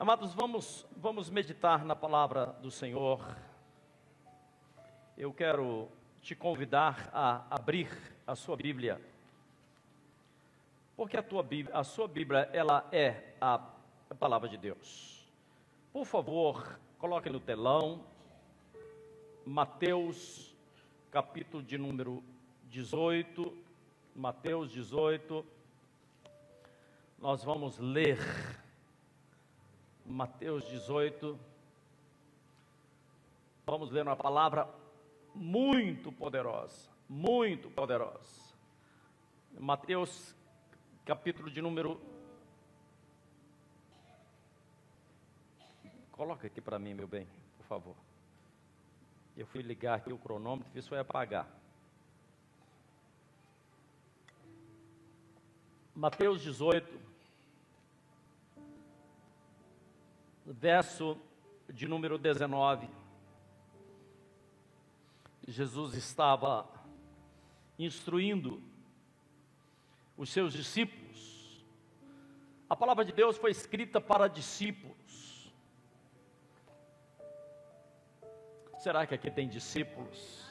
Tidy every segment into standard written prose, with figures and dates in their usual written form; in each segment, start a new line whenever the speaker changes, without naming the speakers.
Amados, vamos meditar na palavra do Senhor. Eu quero te convidar a abrir a sua Bíblia, porque a sua Bíblia, ela é a palavra de Deus. Por favor, coloque no telão, Mateus, capítulo de número 18, Mateus 18, nós vamos ler Mateus 18, vamos ler uma palavra muito poderosa, Mateus, capítulo de número, coloca aqui para mim, meu bem, por favor. Eu fui ligar aqui o cronômetro, isso foi apagar. Mateus 18, verso de número 19. Jesus estava instruindo os seus discípulos. A palavra de Deus foi escrita para discípulos. Será que aqui tem discípulos?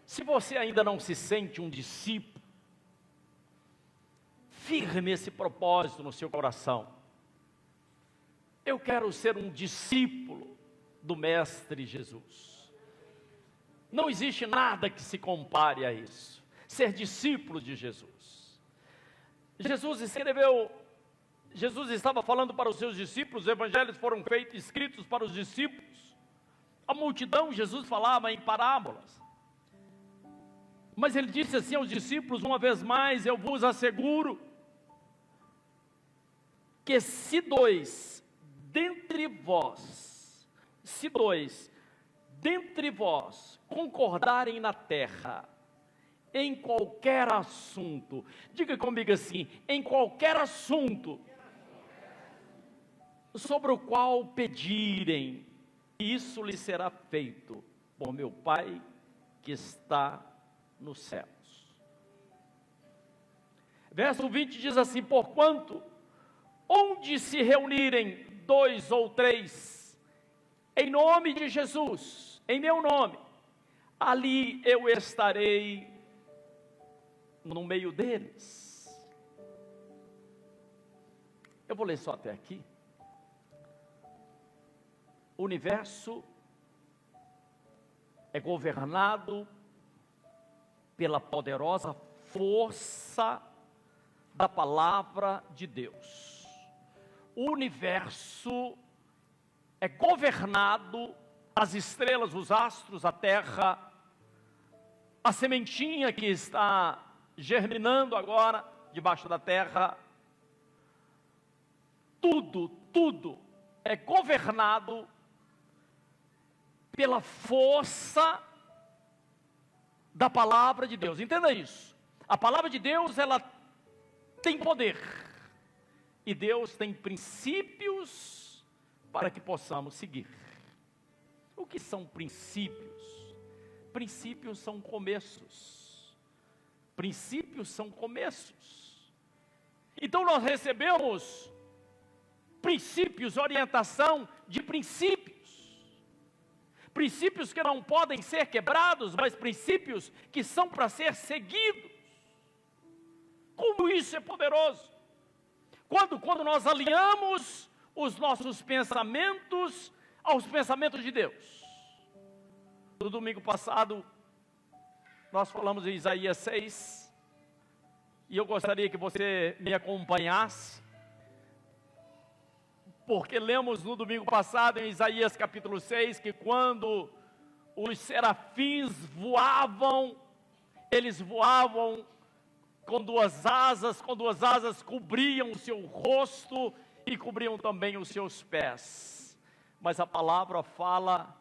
Se você ainda não se sente um discípulo, firme esse propósito no seu coração. Eu quero ser um discípulo do Mestre Jesus. Não existe nada que se compare a isso. Ser discípulo de Jesus. Jesus estava falando para os seus discípulos, os evangelhos foram escritos para os discípulos. A multidão, Jesus falava em parábolas. Mas ele disse assim aos discípulos, uma vez mais, eu vos asseguro, que se dois dentre vós concordarem na terra, em qualquer assunto, diga comigo assim, em qualquer assunto, sobre o qual pedirem, isso lhe será feito por meu Pai que está nos céus. Verso 20 diz assim, porquanto, onde se reunirem 2 ou 3, em nome de Jesus, em meu nome, ali eu estarei no meio deles. Eu vou ler só até aqui. O universo é governado pela poderosa força da palavra de Deus. O universo é governado, as estrelas, os astros, a terra, a sementinha que está germinando agora debaixo da terra, tudo é governado pela força da palavra de Deus. Entenda isso. A palavra de Deus, ela tem poder. E Deus tem princípios para que possamos seguir. O que são princípios? Princípios são começos. Princípios são começos. Então nós recebemos princípios, orientação de princípios. Princípios que não podem ser quebrados, mas princípios que são para ser seguidos. Como isso é poderoso! Quando nós alinhamos os nossos pensamentos aos pensamentos de Deus. No domingo passado, nós falamos em Isaías 6, e eu gostaria que você me acompanhasse, porque lemos no domingo passado em Isaías capítulo 6, que quando os serafins voavam, eles voavam com duas asas cobriam o seu rosto e cobriam também os seus pés. Mas a palavra fala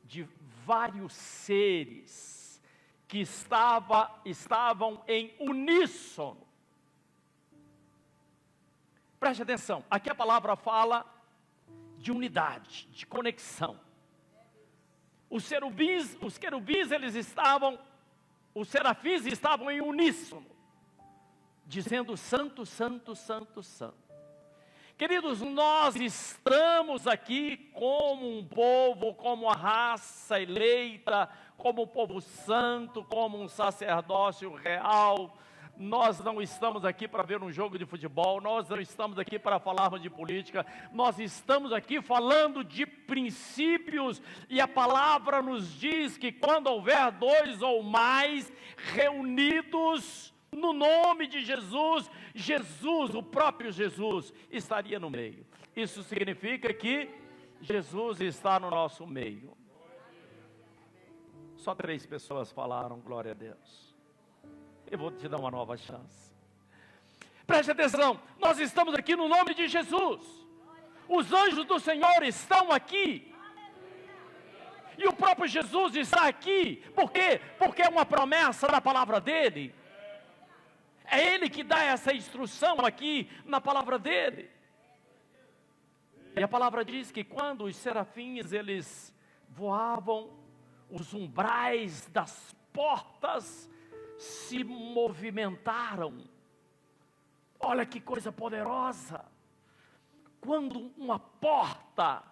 de vários seres que estavam em uníssono. Preste atenção, aqui a palavra fala de unidade, de conexão. Os querubins, os serafins estavam em uníssono, dizendo santo, santo, santo, santo. Queridos, nós estamos aqui como um povo, como uma raça eleita, como um povo santo, como um sacerdócio real. Nós não estamos aqui para ver um jogo de futebol, nós não estamos aqui para falarmos de política, nós estamos aqui falando de princípios, e a palavra nos diz que quando houver dois ou mais reunidos no nome de Jesus, Jesus, o próprio Jesus, estaria no meio. Isso significa que Jesus está no nosso meio. Só 3 pessoas falaram, glória a Deus. Eu vou te dar uma nova chance. Preste atenção, nós estamos aqui no nome de Jesus. Os anjos do Senhor estão aqui. E o próprio Jesus está aqui. Por quê? Porque é uma promessa da palavra dele. É ele que dá essa instrução aqui na palavra dele. E a palavra diz que quando os serafins eles voavam, os umbrais das portas se movimentaram. Olha que coisa poderosa. Quando uma porta,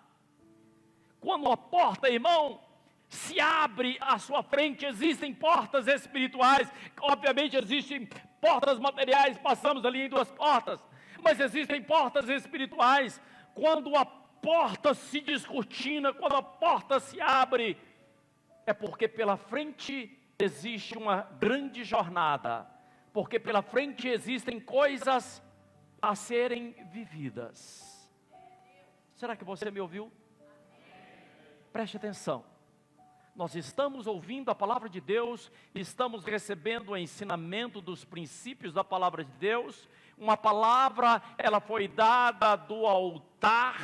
irmão, se abre à sua frente, existem portas espirituais, obviamente existem portas materiais, passamos ali em 2 portas, mas existem portas espirituais. Quando a porta se descortina, quando a porta se abre, é porque pela frente existe uma grande jornada, porque pela frente existem coisas a serem vividas. Será que você me ouviu? Preste atenção. Nós estamos ouvindo a palavra de Deus, estamos recebendo o ensinamento dos princípios da palavra de Deus. Uma palavra, ela foi dada do altar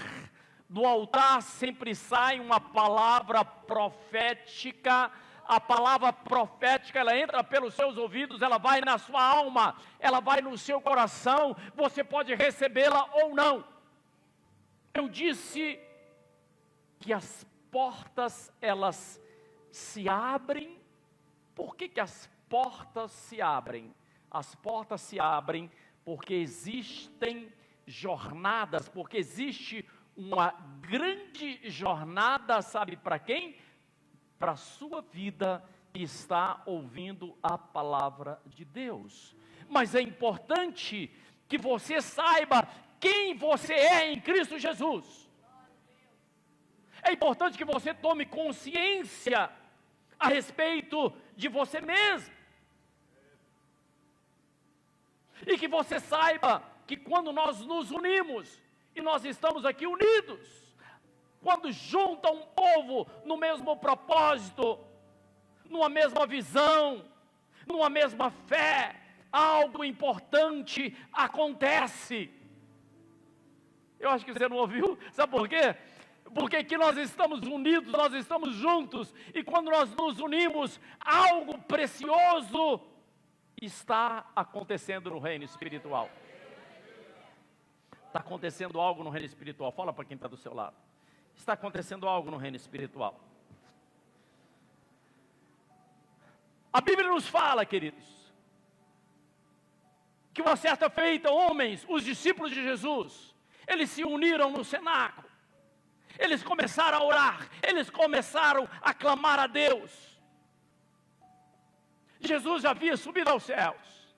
sempre sai uma palavra profética. A palavra profética, ela entra pelos seus ouvidos, ela vai na sua alma, ela vai no seu coração, você pode recebê-la ou não. Eu disse que as portas, elas se abrem. Por que as portas se abrem? As portas se abrem porque existem jornadas, porque existe uma grande jornada, sabe para quem? Para a sua vida está ouvindo a palavra de Deus. Mas é importante que você saiba quem você é em Cristo Jesus. É importante que você tome consciência a respeito de você mesmo. E que você saiba que quando nós nos unimos, e nós estamos aqui unidos, quando junta um povo no mesmo propósito, numa mesma visão, numa mesma fé, algo importante acontece. Eu acho que você não ouviu, sabe por quê? Porque aqui nós estamos unidos, nós estamos juntos, e quando nós nos unimos, algo precioso está acontecendo no reino espiritual. Está acontecendo algo no reino espiritual. Fala para quem está do seu lado. Está acontecendo algo no reino espiritual. A Bíblia nos fala, queridos, que uma certa feita, homens, os discípulos de Jesus, eles se uniram no cenáculo. Eles começaram a orar, eles começaram a clamar a Deus. Jesus já havia subido aos céus,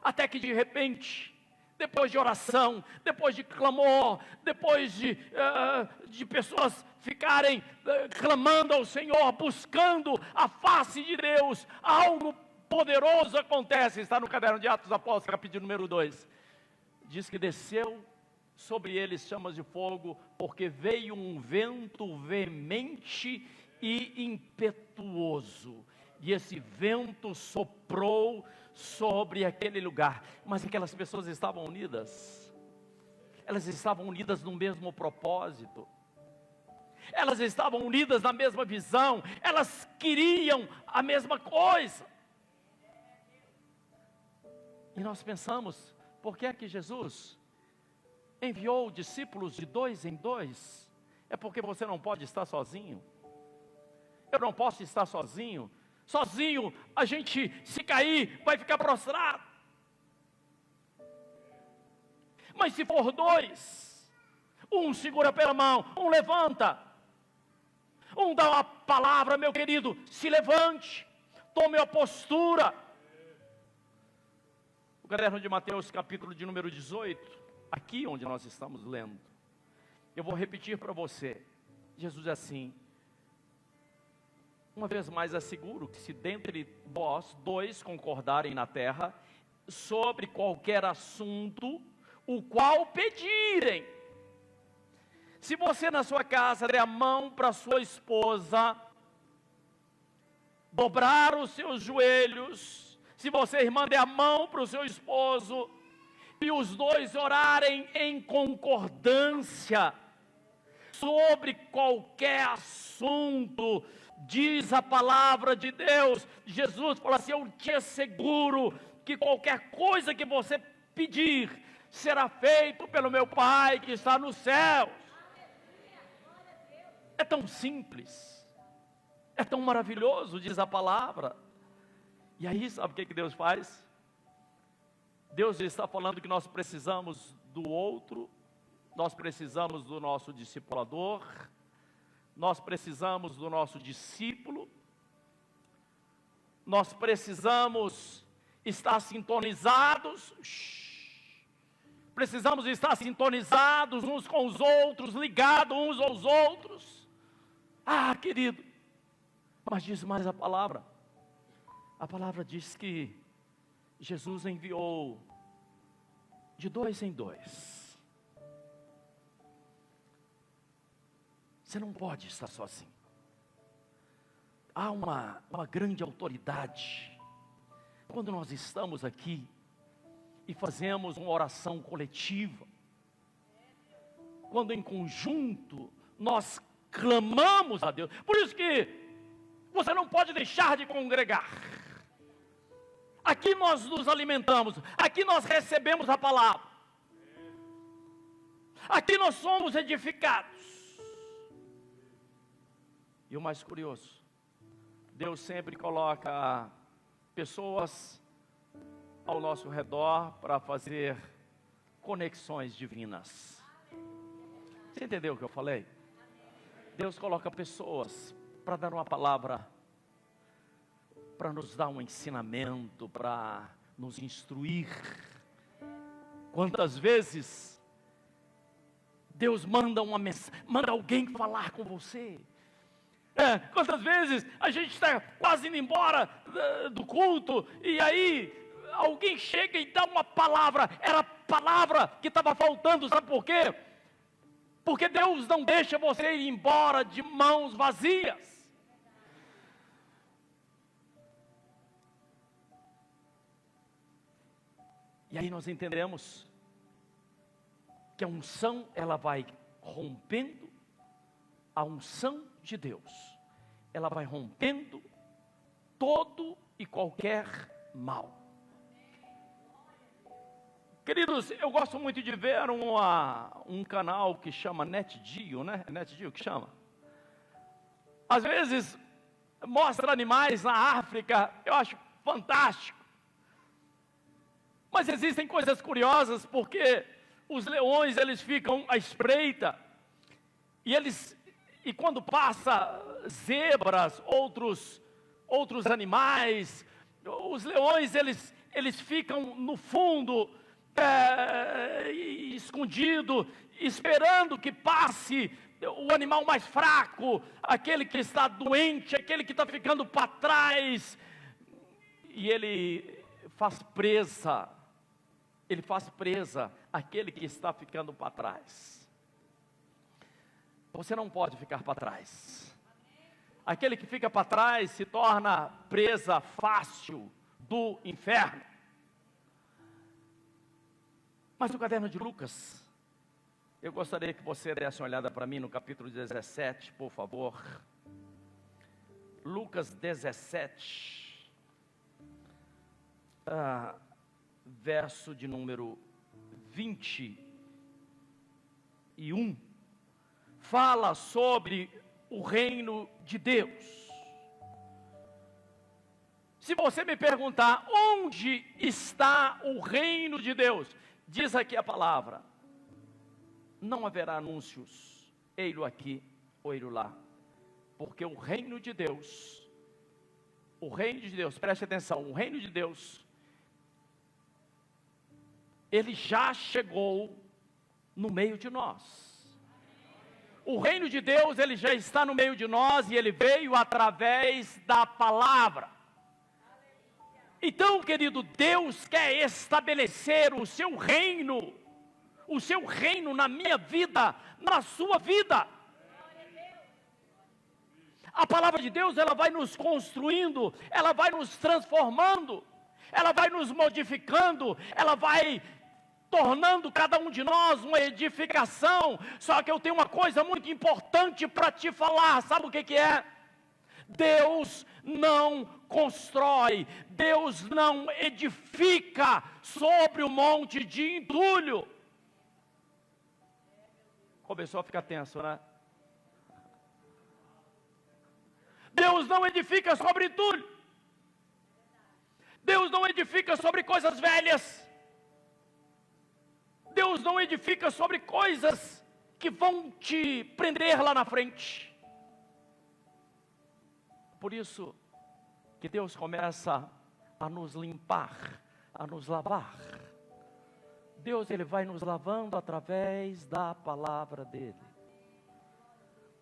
até que de repente, depois de oração, depois de clamor, depois de pessoas ficarem clamando ao Senhor, buscando a face de Deus, algo poderoso acontece. Está no caderno de Atos Apóstolos, capítulo número 2. Diz que desceu sobre eles chamas de fogo, porque veio um vento veemente e impetuoso, e esse vento soprou sobre aquele lugar. Mas aquelas pessoas estavam unidas, elas estavam unidas no mesmo propósito, elas estavam unidas na mesma visão, elas queriam a mesma coisa. E nós pensamos, por que é que Jesus enviou discípulos de 2 em 2? É porque você não pode estar sozinho. Eu não posso estar sozinho. Sozinho, a gente, se cair, vai ficar prostrado. Mas se for dois, um segura pela mão, um levanta. Um dá uma palavra, meu querido, se levante, tome a postura. O caderno de Mateus, capítulo de número 18, aqui onde nós estamos lendo, eu vou repetir para você. Jesus é assim: uma vez mais asseguro que se dentre vós dois concordarem na terra sobre qualquer assunto, o qual pedirem, se você na sua casa der a mão para sua esposa, dobrar os seus joelhos, se você, irmã, der a mão para o seu esposo, e os dois orarem em concordância, sobre qualquer assunto, diz a palavra de Deus, Jesus fala assim: eu te asseguro que qualquer coisa que você pedir, será feito pelo meu Pai que está nos céus. É tão simples, é tão maravilhoso, diz a palavra. E aí, sabe o que Deus faz? Deus está falando que nós precisamos do outro, nós precisamos do nosso discipulador, nós precisamos do nosso discípulo, nós precisamos estar sintonizados, precisamos estar sintonizados uns com os outros, ligados uns aos outros. Ah, querido, mas diz mais a palavra diz que Jesus enviou de dois em dois. Você não pode estar sozinho. Há uma grande autoridade quando nós estamos aqui e fazemos uma oração coletiva, quando em conjunto nós clamamos a Deus. Por isso que você não pode deixar de congregar. Aqui nós nos alimentamos, aqui nós recebemos a palavra, aqui nós somos edificados. E o mais curioso, Deus sempre coloca pessoas ao nosso redor para fazer conexões divinas. Você entendeu o que eu falei? Deus coloca pessoas para dar uma palavra, para nos dar um ensinamento, para nos instruir. Quantas vezes Deus manda manda alguém falar com você? Quantas vezes a gente está quase indo embora do culto, e aí alguém chega e dá uma palavra, era a palavra que estava faltando, sabe por quê? Porque Deus não deixa você ir embora de mãos vazias. E aí nós entendemos que a unção, ela vai rompendo, a unção de Deus, ela vai rompendo todo e qualquer mal. Queridos, eu gosto muito de ver um canal que chama NetGeo, né? É NetGeo que chama. Às vezes mostra animais na África, eu acho fantástico. Mas existem coisas curiosas, porque os leões, eles ficam à espreita, e quando passa zebras, outros animais, os leões, eles ficam no fundo, escondido, esperando que passe o animal mais fraco, aquele que está doente, aquele que está ficando para trás, e ele faz presa aquele que está ficando para trás. Você não pode ficar para trás. Aquele que fica para trás se torna presa fácil do inferno. Mas no caderno de Lucas, eu gostaria que você desse uma olhada para mim no capítulo 17, por favor. Lucas 17, verso de número 21, fala sobre o reino de Deus. Se você me perguntar onde está o reino de Deus, Diz aqui a palavra: não haverá anúncios, ei-lo aqui, ou ei-lo lá, porque o reino de Deus, preste atenção, o reino de Deus, ele já chegou no meio de nós. O reino de Deus, ele já está no meio de nós, e ele veio através da palavra. Então, querido, Deus quer estabelecer o seu reino na minha vida, na sua vida. A palavra de Deus, ela vai nos construindo, ela vai nos transformando, ela vai nos modificando, ela vai tornando cada um de nós uma edificação. Só que eu tenho uma coisa muito importante para te falar, sabe o que é? Deus não constrói, Deus não edifica sobre um monte de entulho. Começou a ficar tenso, né? Deus não edifica sobre entulho. Deus não edifica sobre coisas velhas. Deus não edifica sobre coisas que vão te prender lá na frente. Por isso que Deus começa a nos limpar, a nos lavar. Deus, ele vai nos lavando através da palavra dele.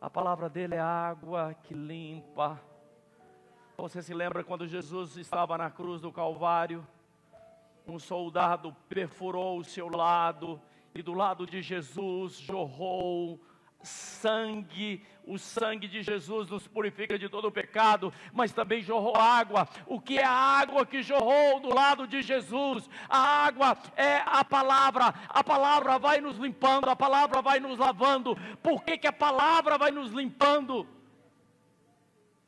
A palavra dele é água que limpa. Você se lembra quando Jesus estava na cruz do Calvário? Um soldado perfurou o seu lado, e do lado de Jesus jorrou sangue. O sangue de Jesus nos purifica de todo o pecado, mas também jorrou água. O que é a água que jorrou do lado de Jesus? A água é a palavra vai nos limpando, a palavra vai nos lavando. Por que a palavra vai nos limpando?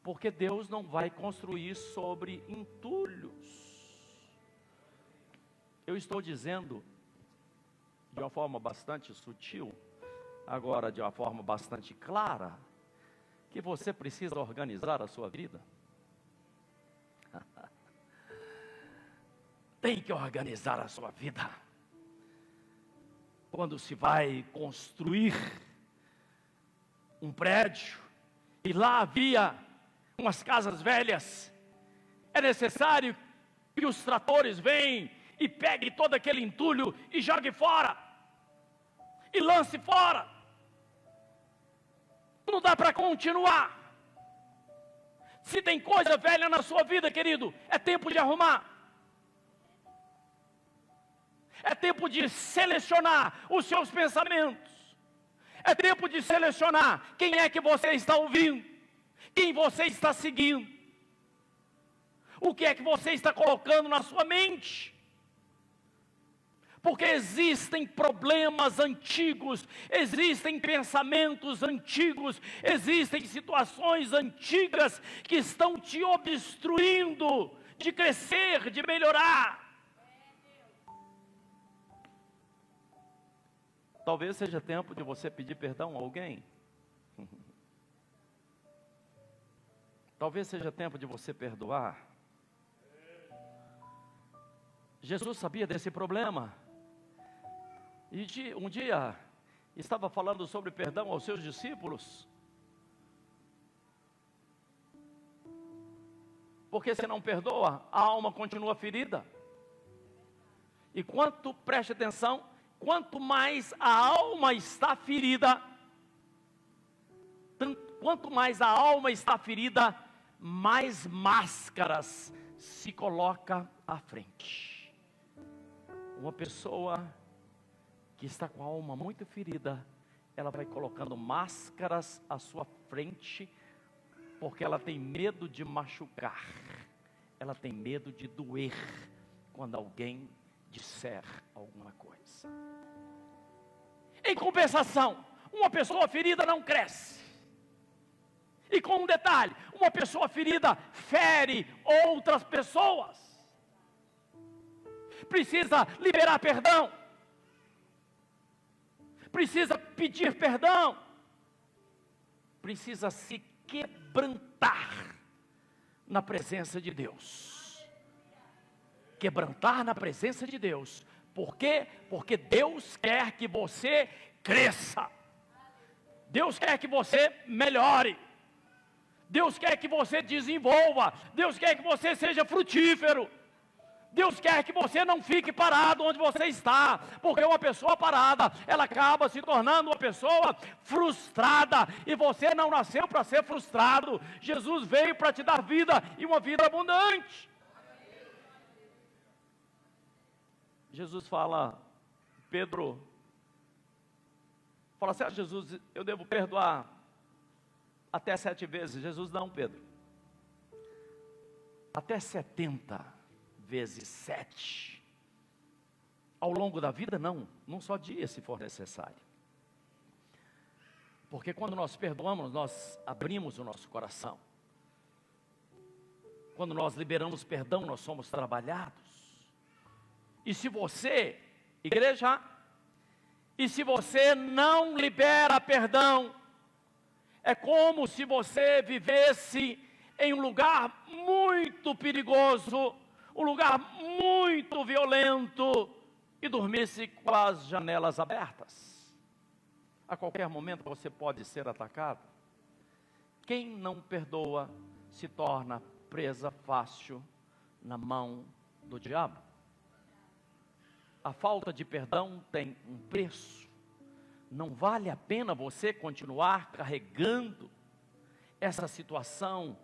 Porque Deus não vai construir sobre entulhos. Eu estou dizendo de uma forma bastante sutil, agora de uma forma bastante clara, que você precisa organizar a sua vida. Tem que organizar a sua vida. Quando se vai construir um prédio, e lá havia umas casas velhas, é necessário que os tratores venham e pegue todo aquele entulho e jogue fora, e lance fora. Não dá para continuar. Se tem coisa velha na sua vida, querido, é tempo de arrumar. É tempo de selecionar os seus pensamentos. É tempo de selecionar quem é que você está ouvindo, quem você está seguindo, o que é que você está colocando na sua mente. Porque existem problemas antigos, existem pensamentos antigos, existem situações antigas que estão te obstruindo de crescer, de melhorar. Talvez seja tempo de você pedir perdão a alguém. Talvez seja tempo de você perdoar. Jesus sabia desse problema. E um dia estava falando sobre perdão aos seus discípulos. Porque se não perdoa, a alma continua ferida. E preste atenção, quanto mais a alma está ferida, mais máscaras se coloca à frente. Uma pessoa que está com a alma muito ferida, ela vai colocando máscaras à sua frente, porque ela tem medo de machucar, ela tem medo de doer, quando alguém disser alguma coisa. Em compensação, uma pessoa ferida não cresce. E com um detalhe, uma pessoa ferida fere outras pessoas. Precisa liberar perdão. Precisa pedir perdão, precisa se quebrantar na presença de Deus. Quebrantar na presença de Deus Por quê? Porque Deus quer que você cresça. Deus quer que você melhore. Deus quer que você desenvolva. Deus quer que você seja frutífero. Deus quer que você não fique parado onde você está, porque uma pessoa parada, ela acaba se tornando uma pessoa frustrada, e você não nasceu para ser frustrado. Jesus veio para te dar vida, e uma vida abundante. Jesus fala, Pedro, fala assim, Jesus, eu devo perdoar até 7 vezes. Jesus, não, Pedro, até 70 vezes 7, ao longo da vida, não, num só dia, se for necessário. Porque quando nós perdoamos, nós abrimos o nosso coração. Quando nós liberamos perdão, nós somos trabalhados. E se você, igreja, e se você não libera perdão, é como se você vivesse em um lugar muito perigoso, um lugar muito violento, e dormisse com as janelas abertas. A qualquer momento você pode ser atacado. Quem não perdoa se torna presa fácil na mão do diabo. A falta de perdão tem um preço. Não vale a pena você continuar carregando essa situação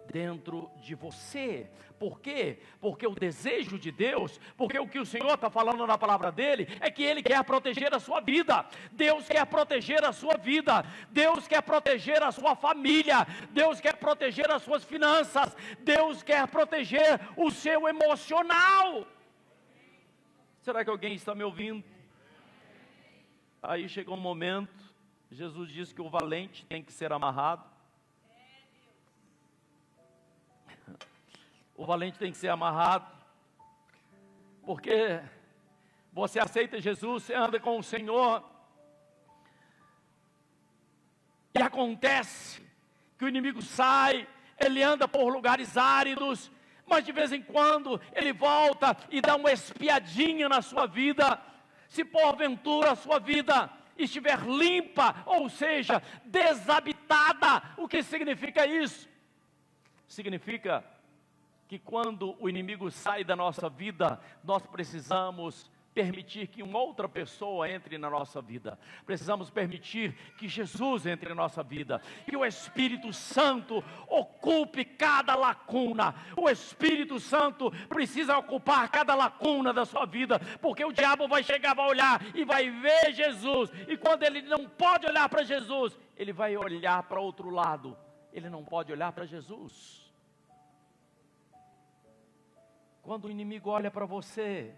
dentro de você. Por quê? Porque o desejo de Deus, porque o que o Senhor está falando na palavra dele, é que Ele quer proteger a sua vida. Deus quer proteger a sua vida. Deus quer proteger a sua família. Deus quer proteger as suas finanças. Deus quer proteger o seu emocional. Será que alguém está me ouvindo? Aí chegou um momento, Jesus disse que o valente tem que ser amarrado. O valente tem que ser amarrado, porque você aceita Jesus, você anda com o Senhor, e acontece que o inimigo sai, ele anda por lugares áridos, mas de vez em quando ele volta e dá uma espiadinha na sua vida. Se porventura a sua vida estiver limpa, ou seja, desabitada, o que significa isso? Significa que quando o inimigo sai da nossa vida, nós precisamos permitir que uma outra pessoa entre na nossa vida. Precisamos permitir que Jesus entre na nossa vida, que o Espírito Santo ocupe cada lacuna. O Espírito Santo precisa ocupar cada lacuna da sua vida, porque o diabo vai chegar, vai olhar e vai ver Jesus, e quando ele não pode olhar para Jesus, ele vai olhar para outro lado. Ele não pode olhar para Jesus. Quando o inimigo olha para você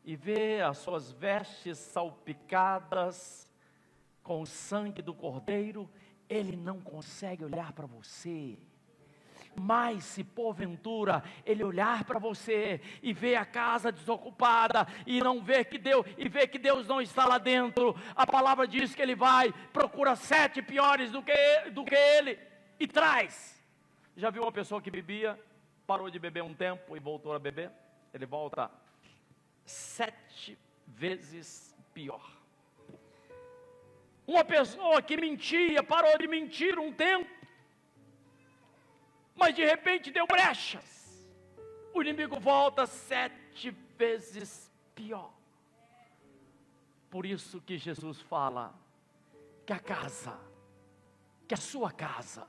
e vê as suas vestes salpicadas com o sangue do Cordeiro, ele não consegue olhar para você. Mas se porventura ele olhar para você e ver a casa desocupada e não ver que Deus não está lá dentro, a palavra diz que ele vai, procura 7 piores do que ele e traz. Já viu uma pessoa que bebia, parou de beber um tempo e voltou a beber? Ele volta 7 vezes pior. Uma pessoa que mentia, parou de mentir um tempo, mas de repente deu brechas. O inimigo volta 7 vezes pior. Por isso que Jesus fala que a sua casa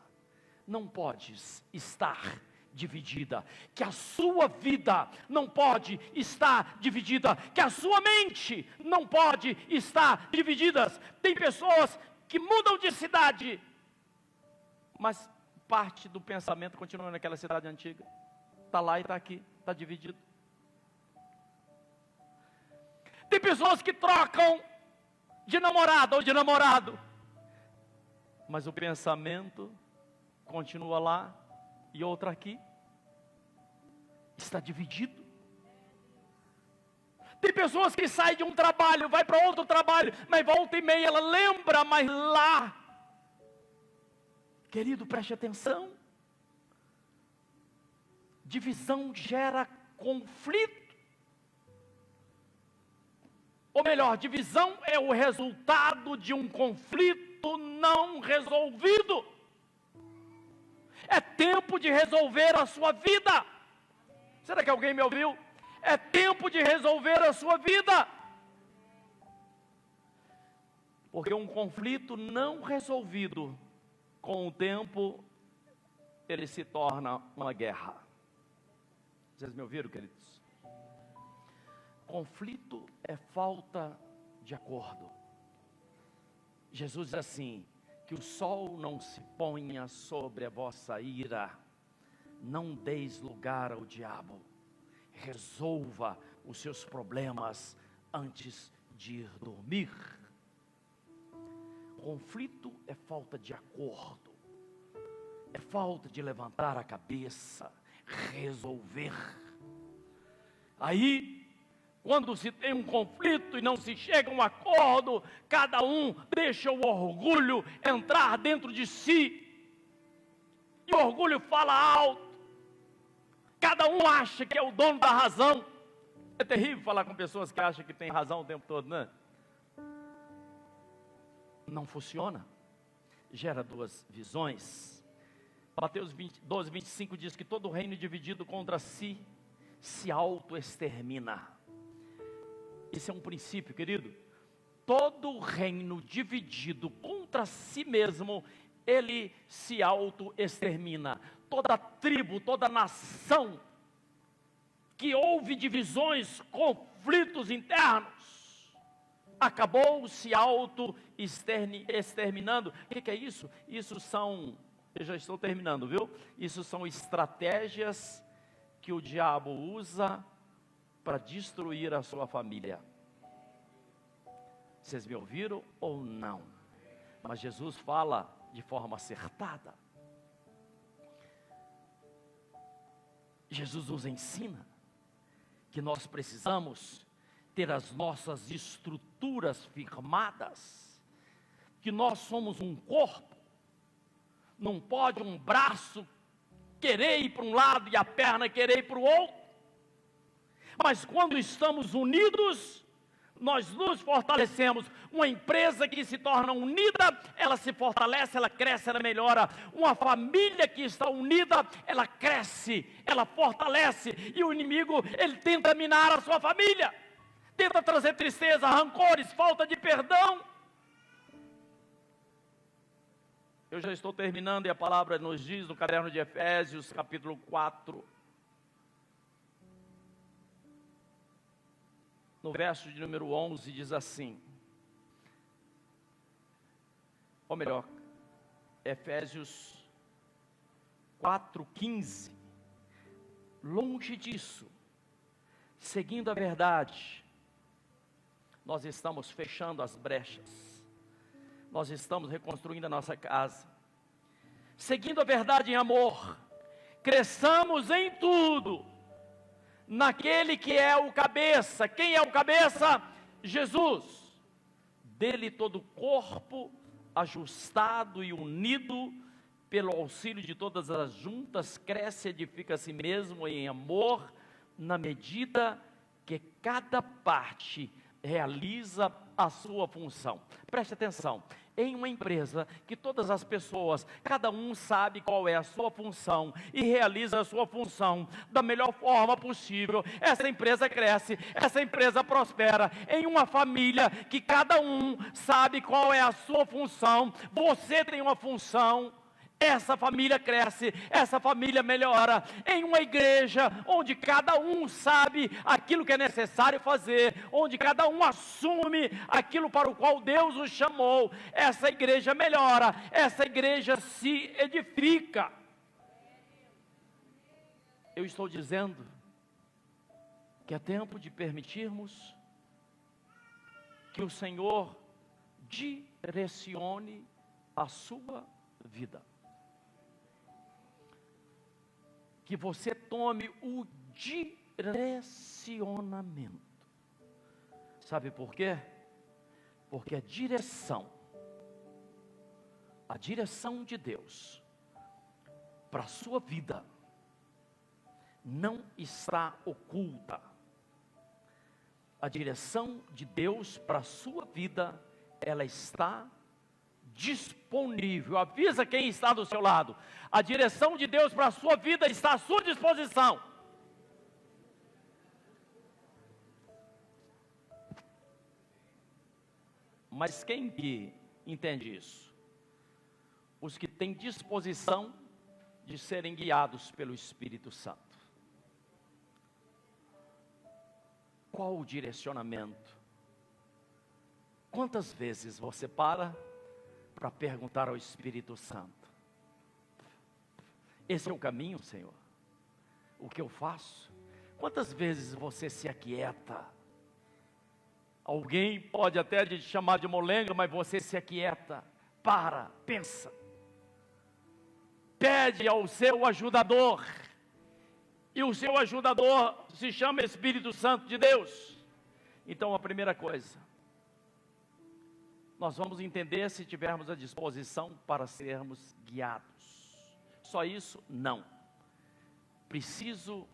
não pode estar dividida, que a sua vida não pode estar dividida, que a sua mente não pode estar dividida. Tem pessoas que mudam de cidade, mas parte do pensamento continua naquela cidade antiga, está lá e está aqui, está dividido. Tem pessoas que trocam de namorada ou de namorado, mas o pensamento continua lá e outra aqui. Está dividido. Tem pessoas que saem de um trabalho, vai para outro trabalho, mas volta e meia ela lembra, mas lá. Querido, preste atenção. Divisão gera conflito. Ou melhor, divisão é o resultado de um conflito não resolvido. É tempo de resolver a sua vida. Será que alguém me ouviu? É tempo de resolver a sua vida. Porque um conflito não resolvido, com o tempo, ele se torna uma guerra. Vocês me ouviram, queridos? Conflito é falta de acordo. Jesus diz assim: que o sol não se ponha sobre a vossa ira, não deis lugar ao diabo, resolva os seus problemas antes de ir dormir. Conflito é falta de acordo, é falta de levantar a cabeça, resolver. Aí, quando se tem um conflito e não se chega a um acordo, cada um deixa o orgulho entrar dentro de si, e o orgulho fala alto, cada um acha que é o dono da razão. É terrível falar com pessoas que acham que tem razão o tempo todo, né? Não funciona, gera duas visões. Mateus 12, 25 diz que todo reino dividido contra si se auto-extermina. Esse é um princípio, querido. Todo reino dividido contra si mesmo, ele se auto-extermina. Toda tribo, toda nação que houve divisões, conflitos internos, acabou se auto-exterminando. O que é isso? Isso são, eu já estou terminando, viu? Isso são estratégias que o diabo usa para destruir a sua família. Vocês me ouviram ou não? Mas Jesus fala de forma acertada. Jesus nos ensina que nós precisamos ter as nossas estruturas firmadas, que nós somos um corpo. Não pode um braço querer ir para um lado e a perna querer ir para o outro. Mas quando estamos unidos, nós nos fortalecemos. Uma empresa que se torna unida, ela se fortalece, ela cresce, ela melhora. Uma família que está unida, ela cresce, ela fortalece. E o inimigo, ele tenta minar a sua família, tenta trazer tristeza, rancores, falta de perdão. Eu já estou terminando e a palavra nos diz no caderno de Efésios, capítulo 4, no verso de número 11, diz assim, ou melhor, Efésios 4:15, longe disso, seguindo a verdade, nós estamos fechando as brechas, nós estamos reconstruindo a nossa casa, seguindo a verdade em amor, cresçamos em tudo, naquele que é o cabeça. Quem é o cabeça? Jesus. Dele todo o corpo, ajustado e unido, pelo auxílio de todas as juntas, cresce e edifica a si mesmo em amor, na medida que cada parte realiza a sua função. Preste atenção, em uma empresa que todas as pessoas, cada um sabe qual é a sua função e realiza a sua função da melhor forma possível, essa empresa cresce, essa empresa prospera. Em uma família que cada um sabe qual é a sua função, você tem uma função, essa família cresce, essa família melhora. Em uma igreja onde cada um sabe aquilo que é necessário fazer, onde cada um assume aquilo para o qual Deus o chamou, essa igreja melhora, essa igreja se edifica. Eu estou dizendo que é tempo de permitirmos que o Senhor direcione a sua vida. Que você tome o direcionamento. Sabe por quê? Porque a direção de Deus para a sua vida não está oculta. A direção de Deus para a sua vida, ela está disponível. Avisa quem está do seu lado. A direção de Deus para a sua vida está à sua disposição. Mas quem que entende isso? Os que têm disposição de serem guiados pelo Espírito Santo. Qual o direcionamento? Quantas vezes você para perguntar ao Espírito Santo: esse é o caminho, Senhor? O que eu faço? Quantas vezes você se aquieta? Alguém pode até te chamar de molenga, mas você se aquieta, para, pensa, pede ao seu ajudador, e o seu ajudador se chama Espírito Santo de Deus. Então a primeira coisa, nós vamos entender se tivermos a disposição para sermos guiados. Só isso? Não. Preciso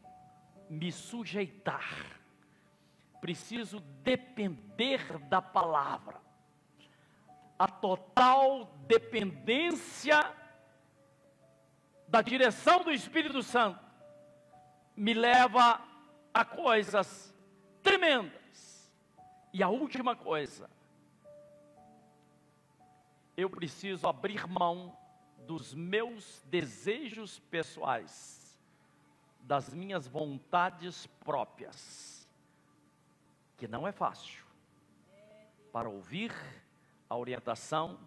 me sujeitar. Preciso depender da palavra. A total dependência da direção do Espírito Santo me leva a coisas tremendas. E a última coisa, eu preciso abrir mão dos meus desejos pessoais, das minhas vontades próprias, que não é fácil, para ouvir a orientação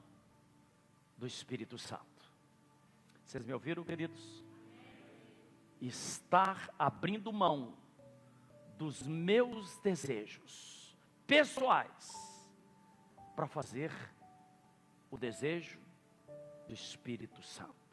do Espírito Santo. Vocês me ouviram, queridos? Estar abrindo mão dos meus desejos pessoais para fazer o desejo do Espírito Santo.